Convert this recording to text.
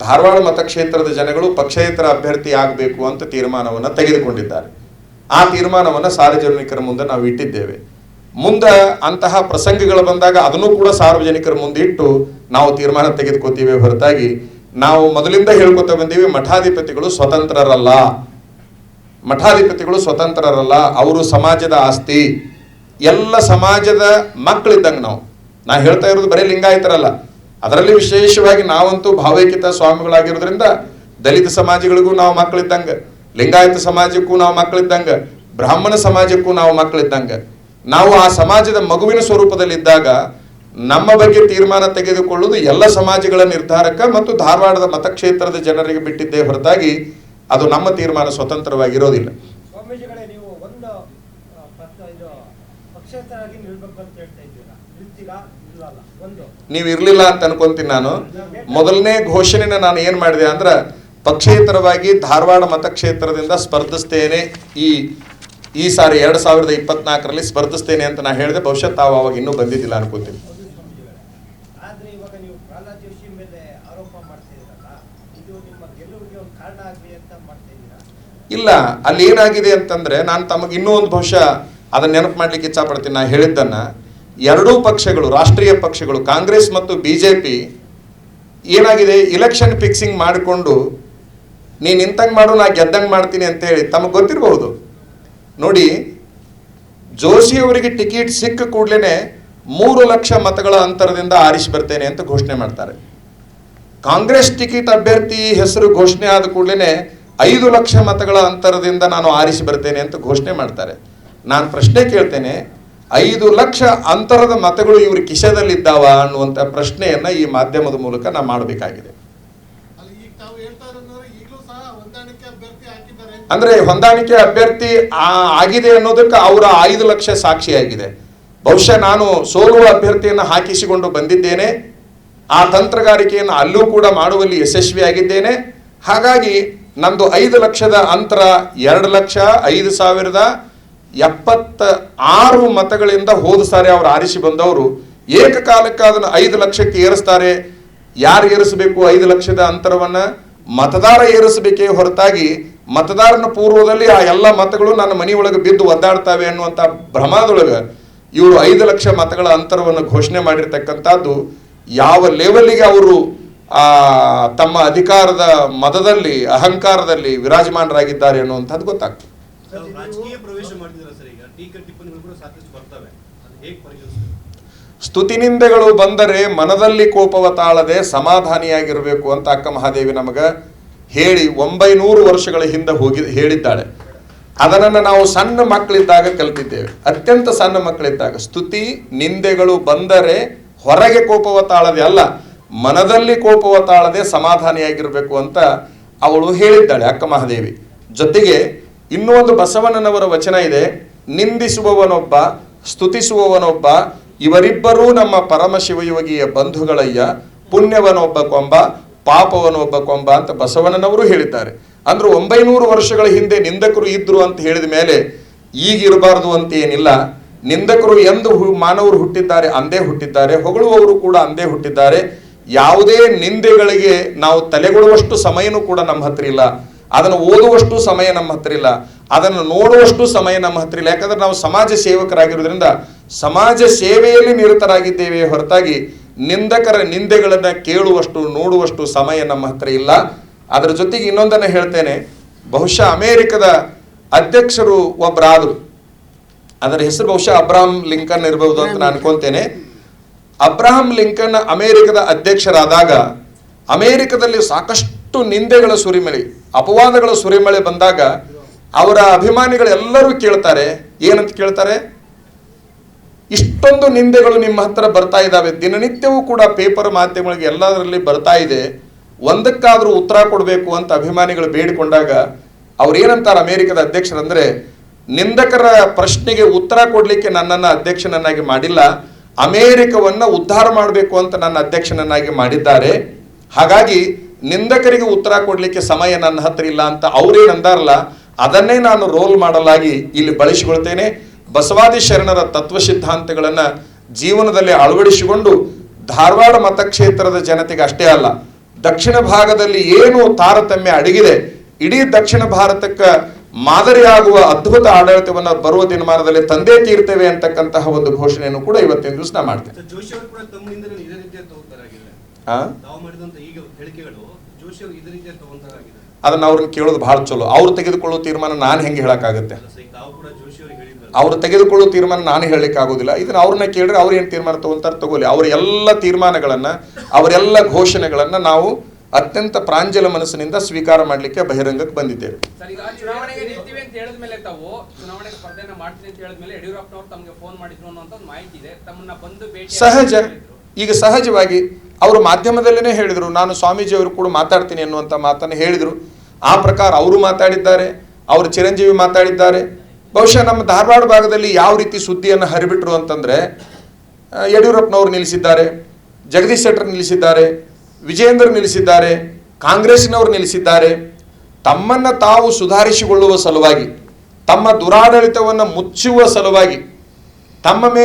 ಧಾರವಾಡ ಮತಕ್ಷೇತ್ರದ ಜನಗಳು ಪಕ್ಷೇತರ ಅಭ್ಯರ್ಥಿ ಆಗಬೇಕು ಅಂತ ತೀರ್ಮಾನವನ್ನು ತೆಗೆದುಕೊಂಡಿದ್ದಾರೆ. ಆ ತೀರ್ಮಾನವನ್ನು ಸಾರ್ವಜನಿಕರ ಮುಂದೆ ನಾವು ಇಟ್ಟಿದ್ದೇವೆ. ಮುಂದೆ ಅಂತಹ ಪ್ರಸಂಗಗಳು ಬಂದಾಗ ಅದನ್ನು ಕೂಡ ಸಾರ್ವಜನಿಕರ ಮುಂದೆ ಇಟ್ಟು ನಾವು ತೀರ್ಮಾನ ತೆಗೆದುಕೋತೀವಿ ಹೊರತಾಗಿ ನಾವು ಮೊದಲಿಂದ ಹೇಳ್ಕೊತ ಬಂದೀವಿ, ಮಠಾಧಿಪತಿಗಳು ಸ್ವತಂತ್ರರಲ್ಲ. ಮಠಾಧಿಪತಿಗಳು ಸ್ವತಂತ್ರರಲ್ಲ, ಅವರು ಸಮಾಜದ ಆಸ್ತಿ. ಎಲ್ಲ ಸಮಾಜದ ಮಕ್ಕಳಿದ್ದಂಗೆ ನಾ ಹೇಳ್ತಾ ಇರೋದು ಬರೀ ಲಿಂಗಾಯತರಲ್ಲ, ಅದರಲ್ಲಿ ವಿಶೇಷವಾಗಿ ನಾವಂತೂ ಭಾವೈಕ್ಯತಾ ಸ್ವಾಮಿಗಳಾಗಿರೋದ್ರಿಂದ ದಲಿತ ಸಮಾಜಗಳಿಗೂ ನಾವು ಮಕ್ಕಳಿದ್ದಂಗೆ, ಲಿಂಗಾಯತ ಸಮಾಜಕ್ಕೂ ನಾವು ಮಕ್ಕಳಿದ್ದಂಗೆ, ಬ್ರಾಹ್ಮಣ ಸಮಾಜಕ್ಕೂ ನಾವು ಮಕ್ಕಳಿದ್ದಂಗೆ. ನಾವು ಆ ಸಮಾಜದ ಮಗುವಿನ ಸ್ವರೂಪದಲ್ಲಿದ್ದಾಗ ನಮ್ಮ ಬಗ್ಗೆ ತೀರ್ಮಾನ ತೆಗೆದುಕೊಳ್ಳುವುದು ಎಲ್ಲ ಸಮಾಜಗಳ ನಿರ್ಧಾರಕ್ಕೆ ಮತ್ತು ಧಾರವಾಡದ ಮತಕ್ಷೇತ್ರದ ಜನರಿಗೆ ಬಿಟ್ಟಿದ್ದೇ ಹೊರತಾಗಿ ಅದು ನಮ್ಮ ತೀರ್ಮಾನ ಸ್ವತಂತ್ರವಾಗಿರೋದಿಲ್ಲ. ನೀವು ಇರ್ಲಿಲ್ಲ ಅಂತ ಅನ್ಕೊಂತೀನಿ. ನಾನು ಮೊದಲನೇ ಘೋಷಣೆನ ನಾನು ಏನ್ ಮಾಡಿದೆ ಅಂದ್ರೆ, ಪಕ್ಷೇತರವಾಗಿ ಧಾರವಾಡ ಮತಕ್ಷೇತ್ರದಿಂದ ಸ್ಪರ್ಧಿಸ್ತೇನೆ, ಈ ಸಾರಿ 2024ರಲ್ಲಿ ಸ್ಪರ್ಧಿಸ್ತೇನೆ ಅಂತ ನಾ ಹೇಳಿದೆ. ಬಹುಶಃ ತಾವು ಅವಾಗ ಇನ್ನೂ ಬಂದಿದ್ದಿಲ್ಲ ಅನ್ಕೋತೀನಿ. ಇಲ್ಲ, ಅಲ್ಲಿ ಏನಾಗಿದೆ ಅಂತಂದ್ರೆ, ನಾನು ತಮಗೆ ಇನ್ನೂ ಒಂದು ಬಹುಶಃ ಅದನ್ನ ನೆನಪು ಮಾಡ್ಲಿಕ್ಕೆ ಇಚ್ಛಾ ಪಡ್ತೀನಿ. ನಾ ಹೇಳಿದ್ದನ್ನ ಎರಡೂ ಪಕ್ಷಗಳು, ರಾಷ್ಟ್ರೀಯ ಪಕ್ಷಗಳು ಕಾಂಗ್ರೆಸ್ ಮತ್ತು ಬಿಜೆಪಿ ಏನಾಗಿದೆ, ಇಲೆಕ್ಷನ್ ಫಿಕ್ಸಿಂಗ್ ಮಾಡಿಕೊಂಡು ನೀನು ನಿಂತಂಗೆ ಮಾಡು ನಾ ಗೆದ್ದಂಗೆ ಮಾಡ್ತೀನಿ ಅಂತ ಹೇಳಿ ತಮಗೆ ಗೊತ್ತಿರಬಹುದು. ನೋಡಿ, ಜೋಶಿಯವರಿಗೆ ಟಿಕೆಟ್ ಸಿಕ್ಕ ಕೂಡಲೇ 3 ಲಕ್ಷ ಮತಗಳ ಅಂತರದಿಂದ ಆರಿಸಿ ಬರ್ತೇನೆ ಅಂತ ಘೋಷಣೆ ಮಾಡ್ತಾರೆ. ಕಾಂಗ್ರೆಸ್ ಟಿಕೆಟ್ ಅಭ್ಯರ್ಥಿ ಹೆಸರು ಘೋಷಣೆ ಆದ ಕೂಡಲೇ 5 ಲಕ್ಷ ಮತಗಳ ಅಂತರದಿಂದ ನಾನು ಆರಿಸಿ ಬರ್ತೇನೆ ಅಂತ ಘೋಷಣೆ ಮಾಡ್ತಾರೆ. ನಾನು ಪ್ರಶ್ನೆ ಕೇಳ್ತೇನೆ, 5 ಲಕ್ಷ ಅಂತರದ ಮತಗಳು ಇವ್ರ ಕಿಶದಲ್ಲಿದ್ದಾವ ಅನ್ನುವಂಥ ಪ್ರಶ್ನೆಯನ್ನ ಈ ಮಾಧ್ಯಮದ ಮೂಲಕ ನಾ ಮಾಡಬೇಕಾಗಿದೆ. ಅಂದ್ರೆ ಹೊಂದಾಣಿಕೆ ಅಭ್ಯರ್ಥಿ ಆಗಿದೆ ಅನ್ನೋದಕ್ಕೆ ಅವರ 5 ಲಕ್ಷ ಸಾಕ್ಷಿಯಾಗಿದೆ. ಬಹುಶಃ ನಾನು ಸೋಲುವ ಅಭ್ಯರ್ಥಿಯನ್ನು ಹಾಕಿಸಿಕೊಂಡು ಬಂದಿದ್ದೇನೆ, ಆ ತಂತ್ರಗಾರಿಕೆಯನ್ನು ಅಲ್ಲೂ ಕೂಡ ಮಾಡುವಲ್ಲಿ ಯಶಸ್ವಿಯಾಗಿದ್ದೇನೆ. ಹಾಗಾಗಿ ನಂದು 5 ಲಕ್ಷದ ಅಂತರ 2,05,076 ಮತಗಳಿಂದ ಹೋದ ಸಾರಿ ಅವರು ಆರಿಸಿ ಬಂದವರು ಏಕಕಾಲಕ್ಕೆ ಅದನ್ನು 5 ಲಕ್ಷಕ್ಕೆ ಏರಿಸ್ತಾರೆ. ಯಾರು ಏರಿಸಬೇಕು 5 ಲಕ್ಷದ ಅಂತರವನ್ನ? ಮತದಾರ ಏರಿಸಬೇಕೇ ಹೊರತಾಗಿ ಮತದಾರನ ಪೂರ್ವದಲ್ಲಿ ಆ ಎಲ್ಲ ಮತಗಳು ನನ್ನ ಮನೆಯೊಳಗೆ ಬಿದ್ದು ಒದ್ದಾಡ್ತವೆ ಅನ್ನುವಂಥ ಭ್ರಮದೊಳಗೆ ಇವರು 5 ಲಕ್ಷ ಮತಗಳ ಅಂತರವನ್ನು ಘೋಷಣೆ ಮಾಡಿರ್ತಕ್ಕಂಥದ್ದು ಯಾವ ಲೆವೆಲ್ಗೆ ಅವರು ತಮ್ಮ ಅಧಿಕಾರದ ಮದದಲ್ಲಿ, ಅಹಂಕಾರದಲ್ಲಿ ವಿರಾಜಮಾನರಾಗಿದ್ದಾರೆ ಅನ್ನುವಂಥದ್ದು ಗೊತ್ತಾಗ್ತದೆ. ಸ್ತುತಿನಿಂದೆಗಳು ಬಂದರೆ ಮನದಲ್ಲಿ ಕೋಪವ ತಾಳದೆ ಸಮಾಧಾನಿಯಾಗಿರಬೇಕು ಅಂತ ಅಕ್ಕ ಮಹಾದೇವಿ ನಮಗ ಹೇಳಿ 900 ವರ್ಷಗಳ ಹಿಂದೆ ಹೇಳಿದ್ದಾಳೆ. ಅದನ್ನು ನಾವು ಸಣ್ಣ ಮಕ್ಕಳಿದ್ದಾಗ ಕಲಿತಿದ್ದೇವೆ. ಅತ್ಯಂತ ಸಣ್ಣ ಮಕ್ಕಳಿದ್ದಾಗ ಸ್ತುತಿ ನಿಂದೆಗಳು ಬಂದರೆ ಹೊರಗೆ ಕೋಪವ ತಾಳದೆ ಅಲ್ಲ, ಮನದಲ್ಲಿ ಕೋಪವ ತಾಳದೆ ಸಮಾಧಾನಿಯಾಗಿರಬೇಕು ಅಂತ ಅವಳು ಹೇಳಿದ್ದಾಳೆ ಅಕ್ಕ ಮಹಾದೇವಿ. ಜೊತೆಗೆ ಇನ್ನೂ ಒಂದು ಬಸವಣ್ಣನವರ ವಚನ ಇದೆ, ನಿಂದಿಸುವವನೊಬ್ಬ ಸ್ತುತಿಸುವವನೊಬ್ಬ ಇವರಿಬ್ಬರೂ ನಮ್ಮ ಪರಮಶಿವಯೋಗಿಯ ಬಂಧುಗಳಯ್ಯ, ಪುಣ್ಯವನೊಬ್ಬ ಕೊಂಬ ಪಾಪವನೊಬ್ಬ ಕೊಂಬ ಅಂತ ಬಸವಣ್ಣನವರು ಹೇಳಿದ್ದಾರೆ. ಅಂದ್ರೆ 900 ವರ್ಷಗಳ ಹಿಂದೆ ನಿಂದಕರು ಇದ್ರು ಅಂತ ಹೇಳಿದ ಮೇಲೆ ಈಗಿರಬಾರ್ದು ಅಂತ ಏನಿಲ್ಲ. ನಿಂದಕರು ಎಂದು ಮಾನವರು ಹುಟ್ಟಿದ್ದಾರೆ ಅಂದೇ ಹುಟ್ಟಿದ್ದಾರೆ, ಹೊಗಳುವವರು ಕೂಡ ಅಂದೇ ಹುಟ್ಟಿದ್ದಾರೆ. ಯಾವುದೇ ನಿಂದೆಗಳಿಗೆ ನಾವು ತಲೆಗೊಡುವಷ್ಟು ಸಮಯನೂ ಕೂಡ ನಮ್ಮ ಹತ್ರ ಇಲ್ಲ, ಅದನ್ನು ಓದುವಷ್ಟು ಸಮಯ ನಮ್ಮ ಹತ್ರ ಇಲ್ಲ, ಅದನ್ನು ನೋಡುವಷ್ಟು ಸಮಯ ನಮ್ಮ ಹತ್ರ ಇಲ್ಲ. ಯಾಕಂದ್ರೆ ನಾವು ಸಮಾಜ ಸೇವಕರಾಗಿರೋದ್ರಿಂದ ಸಮಾಜ ಸೇವೆಯಲ್ಲಿ ನಿರತರಾಗಿದ್ದೇವೆ ಹೊರತಾಗಿ ನಿಂದಕರ ನಿಂದೆಗಳನ್ನ ಕೇಳುವಷ್ಟು ನೋಡುವಷ್ಟು ಸಮಯ ನಮ್ಮ ಹತ್ರ ಇಲ್ಲ. ಅದರ ಜೊತೆಗೆ ಇನ್ನೊಂದನ್ನು ಹೇಳ್ತೇನೆ, ಬಹುಶಃ ಅಮೇರಿಕದ ಅಧ್ಯಕ್ಷರು ಒಬ್ಬರಾದರು, ಅದರ ಹೆಸರು ಬಹುಶಃ ಅಬ್ರಹಾಂ ಲಿಂಕನ್ ಇರಬಹುದು ಅಂತ ನಾನು ಅನ್ಕೊಂತೇನೆ. ಅಬ್ರಹಾಂ ಲಿಂಕನ್ ಅಮೇರಿಕದ ಅಧ್ಯಕ್ಷರಾದಾಗ ಅಮೇರಿಕದಲ್ಲಿ ಸಾಕಷ್ಟು ನಿಂದೆಗಳ ಸುರಿಮಳೆ, ಅಪವಾದಗಳ ಸುರಿಮಳೆ ಬಂದಾಗ ಅವರ ಅಭಿಮಾನಿಗಳೆಲ್ಲರೂ ಕೇಳ್ತಾರೆ, ಏನಂತ ಕೇಳ್ತಾರೆ, ಇಷ್ಟೊಂದು ನಿಂದೆಗಳು ನಿಮ್ಮ ಹತ್ರ ಬರ್ತಾ ಇದ್ದಾವೆ, ದಿನನಿತ್ಯವೂ ಕೂಡ ಪೇಪರ್ ಮಾಧ್ಯಮಗಳಿಗೆ ಎಲ್ಲದರಲ್ಲಿ ಬರ್ತಾ ಇದೆ, ಒಂದಕ್ಕಾದ್ರೂ ಉತ್ತರ ಕೊಡಬೇಕು ಅಂತ ಅಭಿಮಾನಿಗಳು ಬೇಡಿಕೊಂಡಾಗ ಅವ್ರು ಏನಂತಾರೆ ಅಮೇರಿಕದ ಅಧ್ಯಕ್ಷರಂದ್ರೆ, ನಿಂದಕರ ಪ್ರಶ್ನೆಗೆ ಉತ್ತರ ಕೊಡ್ಲಿಕ್ಕೆ ನನ್ನನ್ನು ಅಧ್ಯಕ್ಷನನ್ನಾಗಿ ಮಾಡಿಲ್ಲ, ಅಮೇರಿಕವನ್ನ ಉದ್ಧಾರ ಮಾಡಬೇಕು ಅಂತ ನನ್ನ ಅಧ್ಯಕ್ಷನನ್ನಾಗಿ ಮಾಡಿದ್ದಾರೆ. ಹಾಗಾಗಿ ನಿಂದಕರಿಗೆ ಉತ್ತರ ಕೊಡ್ಲಿಕ್ಕೆ ಸಮಯ ನನ್ನ ಹತ್ರ ಇಲ್ಲ ಅಂತ ಅವ್ರೇನಂದಾರಲ್ಲ, ಅದನ್ನೇ ನಾನು ರೋಲ್ ಮಾಡಲಾಗಿ ಇಲ್ಲಿ ಬಳಸಿಕೊಳ್ತೇನೆ. ಬಸವಾದಿ ಶರಣರ ತತ್ವ ಸಿದ್ಧಾಂತಗಳನ್ನು ಜೀವನದಲ್ಲಿ ಅಳವಡಿಸಿಕೊಂಡು ಧಾರವಾಡ ಮತಕ್ಷೇತ್ರದ ಜನತೆಗೆ ಅಷ್ಟೇ ಅಲ್ಲ, ದಕ್ಷಿಣ ಭಾಗದಲ್ಲಿ ಏನು ತಾರತಮ್ಯ ಅಡಗಿದೆ, ಇಡೀ ದಕ್ಷಿಣ ಭಾರತಕ್ಕೆ ಮಾದರಿಯಾಗುವ ಅದ್ಭುತ ಆಡಳಿತವನ್ನ ಬರುವ ದಿನಮಾನದಲ್ಲಿ ತಂದೆ ತೀರ್ತೇವೆ ಅಂತಕ್ಕಂತಹ ಒಂದು ಘೋಷಣೆಯನ್ನು ಕೂಡ ಇವತ್ತಿನ ದಿವಸ ನಾ ಮಾಡ್ತೇವೆ. ಅದನ್ನ ಅವ್ರನ್ನ ಕೇಳೋದು ಬಹಳ ಚಲೋ. ಅವ್ರು ತೆಗೆದುಕೊಳ್ಳುವ ತೀರ್ಮಾನ ನಾನು ಹೆಂಗೆ ಹೇಳಕ್ಕಾಗುತ್ತೆ? ಅವ್ರು ತೆಗೆದುಕೊಳ್ಳುವ ತೀರ್ಮಾನ ನಾನು ಹೇಳಲಿಕ್ಕೆ ಆಗೋದಿಲ್ಲ. ಇದನ್ನ ಅವ್ರನ್ನ ಕೇಳಿದ್ರೆ ಅವ್ರು ಏನು ತೀರ್ಮಾನ ತಗೊಳ್ತಾರೆ ತಗೋಲಿ. ಅವ್ರ ಎಲ್ಲ ತೀರ್ಮಾನಗಳನ್ನ, ಅವರೆಲ್ಲ ಘೋಷಣೆಗಳನ್ನ ನಾವು ಅತ್ಯಂತ ಪ್ರಾಂಜಲ ಮನಸ್ಸಿನಿಂದ ಸ್ವೀಕಾರ ಮಾಡಲಿಕ್ಕೆ ಬಹಿರಂಗಕ್ಕೆ ಬಂದಿದ್ದೇವೆ. ಸಹಜ, ಈಗ ಸಹಜವಾಗಿ ಅವರು ಮಾಧ್ಯಮದಲ್ಲೇ ಹೇಳಿದರು, ನಾನು ಸ್ವಾಮೀಜಿ ಅವರು ಕೂಡ ಮಾತಾಡ್ತೀನಿ ಅನ್ನುವಂಥ ಮಾತನ್ನು ಹೇಳಿದರು. ಆ ಪ್ರಕಾರ ಅವರು ಮಾತಾಡಿದ್ದಾರೆ, ಅವರು ಚಿರಂಜೀವಿ ಮಾತಾಡಿದ್ದಾರೆ. ಬಹುಶಃ ನಮ್ಮ ಧಾರವಾಡ ಭಾಗದಲ್ಲಿ ಯಾವ ರೀತಿ ಸುದ್ದಿಯನ್ನು ಹರಿಬಿಟ್ರು ಅಂತಂದ್ರೆ, ಯಡಿಯೂರಪ್ಪನವರು ನಿಲ್ಲಿಸಿದ್ದಾರೆ, ಜಗದೀಶ್ ಶೆಟ್ಟರ್ ನಿಲ್ಲಿಸಿದ್ದಾರೆ, ವಿಜಯೇಂದ್ರ ನಿಲ್ಲಿಸಿದ್ದಾರೆ, ಕಾಂಗ್ರೆಸ್ನವರು ನಿಲ್ಲಿಸಿದ್ದಾರೆ. ತಮ್ಮನ್ನ ತಾವು ಸುಧಾರಿಸಿಕೊಳ್ಳುವ ಸಲುವಾಗಿ, ತಮ್ಮ ದುರಾಡಳಿತವನ್ನು ಮುಚ್ಚುವ ಸಲುವಾಗಿ, ತಮ್ಮ